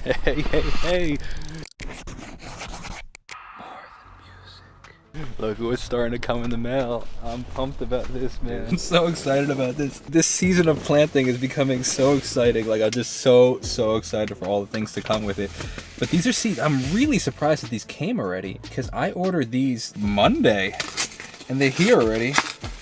Hey, hey, hey. Look what's starting to come in the mail. I'm pumped about this, man. I'm so excited about this. This season of planting is becoming so exciting. Like, I'm just so excited for all the things to come with it. But these are seeds. I'm really surprised that these came already because I ordered these Monday and they're here already.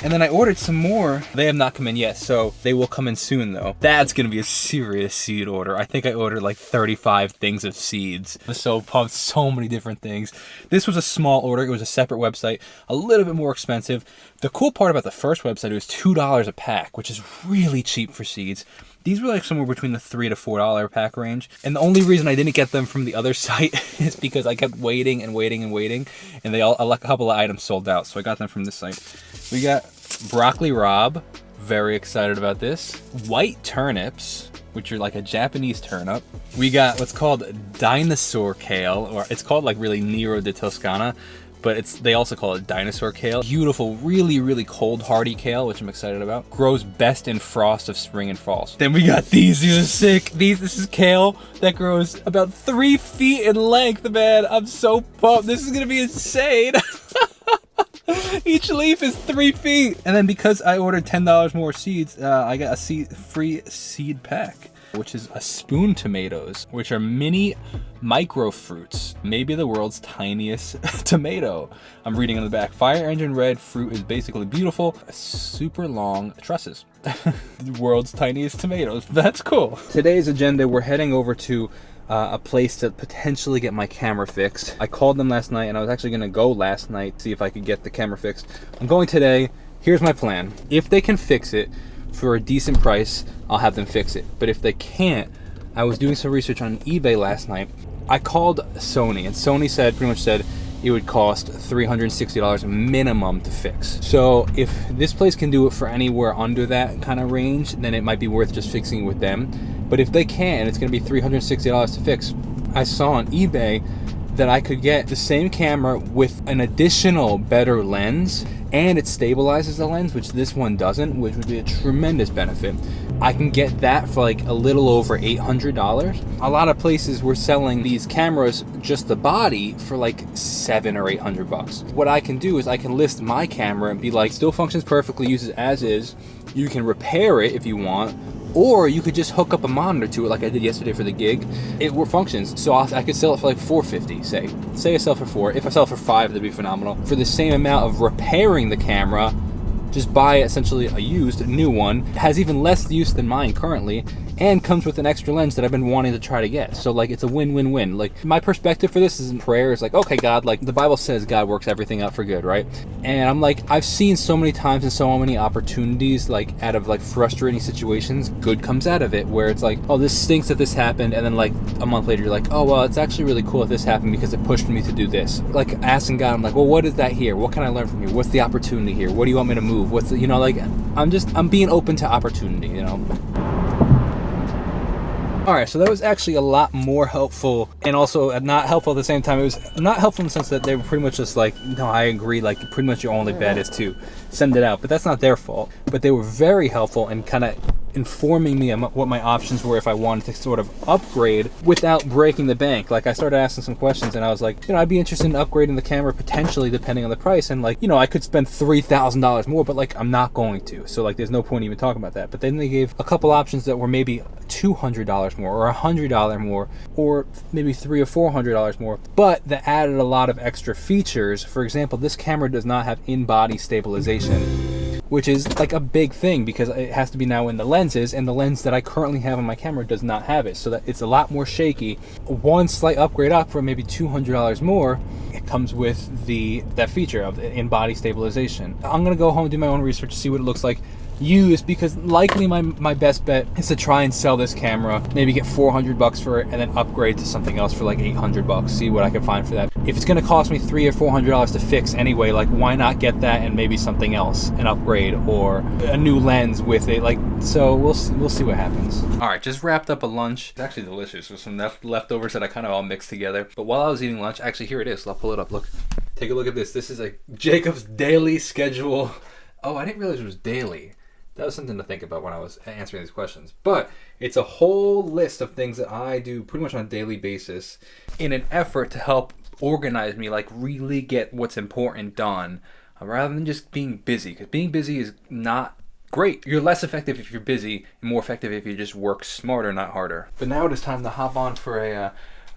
And then I ordered some more. They have not come in yet, so they will come in soon though. That's gonna be a serious seed order. I think I ordered like 35 things of seeds. I'm so pumped, so many different things. This was a small order. It was a separate website, a little bit more expensive. The cool part about the first website, it was $2 a pack, which is really cheap for seeds. These were like somewhere between the $3 to $4 pack range. And the only reason I didn't get them from the other site is because I kept waiting. And they a couple of items sold out. So I got them from this site. We got broccoli rabe, very excited about this. White turnips, which are like a Japanese turnip. We got what's called dinosaur kale, or it's called like really Nero de Toscana, but they also call it dinosaur kale. Beautiful, really cold hardy kale, which I'm excited about. Grows best in frost of spring and fall. Then we got these are sick. This is kale that grows about 3 feet in length, man. I'm so pumped. This is gonna be insane. Each leaf is 3 feet. And then because I ordered $10 more seeds, I got a free seed pack, which is a spoon tomatoes, which are mini micro fruits, maybe the world's tiniest tomato. I'm reading on the back, fire engine red fruit is basically beautiful, super long trusses. The world's tiniest tomatoes. That's cool. Today's agenda, we're heading over to a place to potentially get my camera fixed. I called them last night and I was actually gonna go last night, see if I could get the camera fixed. I'm going today. Here's my plan. If they can fix it for a decent price, I'll have them fix it. But if they can't, I was doing some research on eBay last night. I called Sony and Sony pretty much said it would cost $360 minimum to fix. So if this place can do it for anywhere under that kind of range, then it might be worth just fixing it with them. But if they can't, it's gonna be $360 to fix. I saw on eBay that I could get the same camera with an additional better lens, and it stabilizes the lens, which this one doesn't, which would be a tremendous benefit. I can get that for like a little over $800. A lot of places were selling these cameras, just the body, for like $700 or $800. What I can do is I can list my camera and be like, still functions perfectly, uses as is. You can repair it if you want, or you could just hook up a monitor to it like I did yesterday for the gig. It functions, so I could sell it for like $450, say I sell for $4. If I sell for $5, that'd be phenomenal. For the same amount of repairing the camera, just buy essentially a used new one. It has even less use than mine currently, and comes with an extra lens that I've been wanting to try to get. So like, it's a win-win-win. Like, my perspective for this is in prayer is like, okay, God, like the Bible says God works everything out for good, right? And I'm like, I've seen so many times and so many opportunities, like out of like frustrating situations, good comes out of it, where it's like, oh, this stinks that this happened, and then like a month later you're like, oh well, it's actually really cool that this happened because it pushed me to do this. Like asking God, I'm like, well, what is that here? What can I learn from you? What's the opportunity here? What do you want me to move? What's the, like, I'm being open to opportunity, Alright, so that was actually a lot more helpful, and also not helpful at the same time. It was not helpful in the sense that they were pretty much just like, no, I agree, like pretty much your only bet is to send it out, but that's not their fault. But they were very helpful in kind of informing me what my options were if I wanted to sort of upgrade without breaking the bank. Like, I started asking some questions and I was like, I'd be interested in upgrading the camera potentially depending on the price, and like, I could spend $3,000 more, but like, I'm not going to. So like, there's no point even talking about that. But then they gave a couple options that were maybe $200 more or $100 more, or maybe $300 or $400 more, but that added a lot of extra features. For example, this camera does not have in-body stabilization, which is like a big thing because it has to be now in the lenses, and the lens that I currently have on my camera does not have it, so that it's a lot more shaky. One slight upgrade up for maybe $200 more, it comes with that feature of in-body stabilization. I'm gonna go home and do my own research, see what it looks like used, because likely my best bet is to try and sell this camera, maybe get $400 for it, and then upgrade to something else for like $800, see what I can find for that. If it's going to cost me $300 or $400 to fix anyway, like, why not get that and maybe something else, an upgrade or a new lens with it. Like, so we'll see what happens. All right, just wrapped up a lunch. It's actually delicious with some leftovers that I kind of all mixed together. But while I was eating lunch, actually, here it is. I'll pull it up. Look, take a look at this. This is a Jacob's daily schedule. Oh, I didn't realize it was daily. That was something to think about when I was answering these questions. But it's a whole list of things that I do pretty much on a daily basis in an effort to help organize me, like really get what's important done, rather than just being busy. Because being busy is not great. You're less effective if you're busy and more effective if you just work smarter, not harder. But now it is time to hop on for a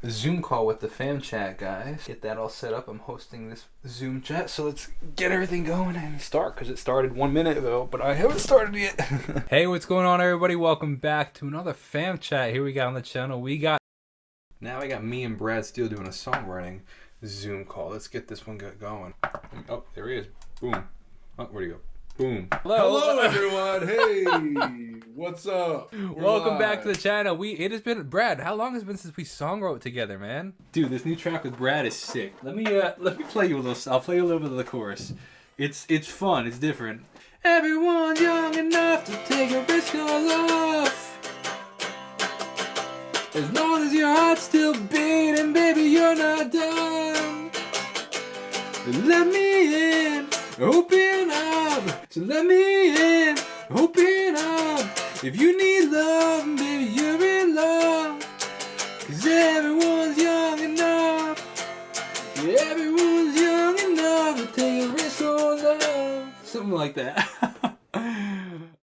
Zoom call with the fam chat, guys. Get that all set up. I'm hosting this Zoom chat, so let's get everything going and start, because it started 1 minute ago, but I haven't started yet. Hey, what's going on, everybody? Welcome back to another fam chat. Here we got on the channel. Now I got me and Brad Steele doing a songwriting Zoom call. Let's get this one going. Oh, there he is. Boom. Oh, where'd he go? Boom. Hello everyone. Hey, what's up? Welcome back to the channel. It has been, Brad, how long has it been since we songwrote together, man? Dude, this new track with Brad is sick. Let me play you a little. I'll play you a little bit of the chorus. It's fun. It's different. Everyone's young enough to take a risk on love. As long as your heart's still beating, baby, you're not done. Let me in. Open up, so let me in. Open up. If you need love, baby, you're in love. 'Cause everyone's young enough. Everyone's young enough to take a risk on love. Something like that.